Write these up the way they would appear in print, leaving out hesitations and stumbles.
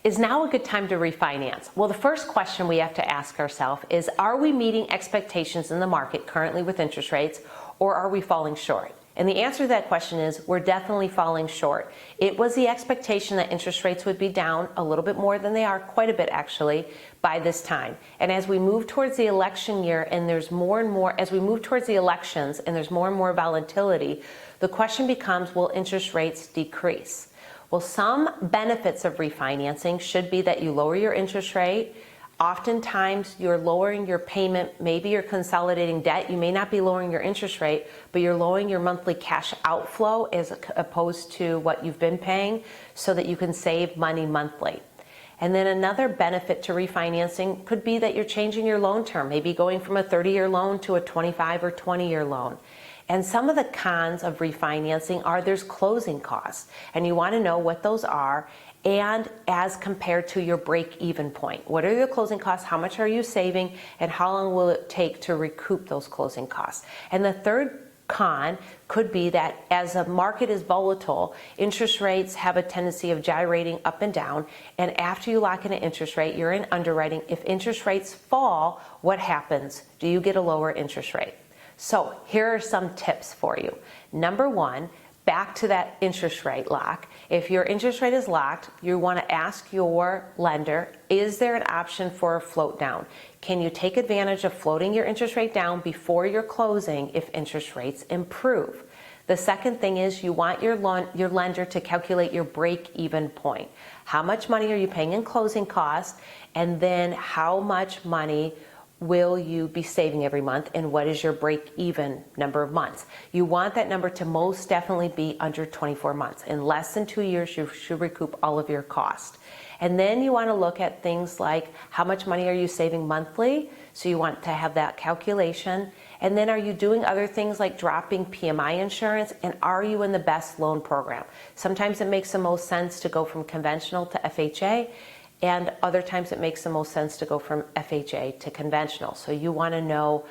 Is now a good time to refinance? Well, the first question we have to ask ourselves is, are we meeting expectations in the market currently with interest rates, or are we falling short? And the answer to that question is, we're definitely falling short. It was the expectation that interest rates would be down a little bit more than they are, quite a bit actually, by this time. And as we move towards the election year and there's more and more, as we move towards the elections and there's more and more volatility, the question becomes, will interest rates decrease? Well, some benefits of refinancing should be that you lower your interest rate. Oftentimes you're lowering your payment, maybe you're consolidating debt. You may not be lowering your interest rate, but you're lowering your monthly cash outflow as opposed to what you've been paying so that you can save money monthly. And then another benefit to refinancing could be that you're changing your loan term, maybe going from a 30-year loan to a 25 or 20-year loan. And some of the cons of refinancing are there's closing costs, and you want to know what those are and as compared to your break-even point. What are your closing costs? How much are you saving? And how long will it take to recoup those closing costs? And the third con could be that as a market is volatile, interest rates have a tendency of gyrating up and down, and after you lock in an interest rate, you're in underwriting. If interest rates fall, what happens? Do you get a lower interest rate? So here are some tips for you. Number one, back to that interest rate lock. If your interest rate is locked, you want to ask your lender, is there an option for a float down? Can you take advantage of floating your interest rate down before your closing if interest rates improve? The second thing is you want your lender to calculate your break-even point. How much money are you paying in closing costs? And then how much money will you be saving every month, and what is your break-even number of months? You want that number to most definitely be under 24 months. In less than 2 years, you should recoup all of your cost. And then you want to look at things like how much money are you saving monthly? So you want to have that calculation. And then are you doing other things like dropping PMI insurance, and are you in the best loan program? Sometimes it makes the most sense to go from conventional to FHA, and other times it makes the most sense to go from FHA to conventional. So you want to know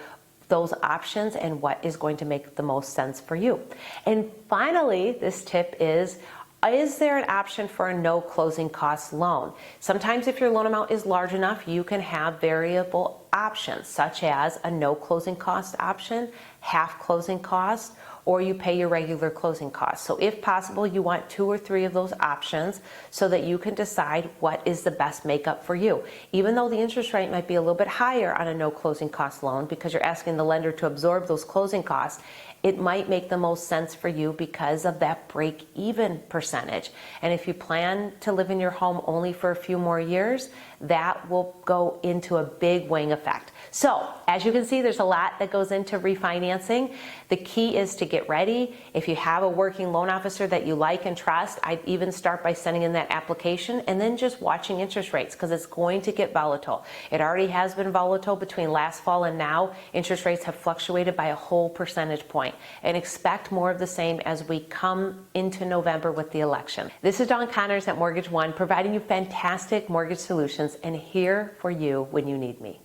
those options and what is going to make the most sense for you. And finally, this tip is there an option for a no closing cost loan? Sometimes if your loan amount is large enough, you can have variable options, such as a no closing cost option, half closing cost, or you pay your regular closing costs. So if possible, you want 2 or 3 of those options so that you can decide what is the best makeup for you. Even though the interest rate might be a little bit higher on a no closing cost loan because you're asking the lender to absorb those closing costs, it might make the most sense for you because of that break-even percentage. And if you plan to live in your home only for a few more years, that will go into a big weighing effect. So, as you can see, there's a lot that goes into refinancing. The key is to get ready. If you have a working loan officer that you like and trust, I'd even start by sending in that application and then just watching interest rates, because it's going to get volatile. It already has been volatile between last fall and now. Interest rates have fluctuated by a whole percentage point. And expect more of the same as we come into November with the election. This is Dawn Connors at Mortgage One, providing you fantastic mortgage solutions and here for you when you need me.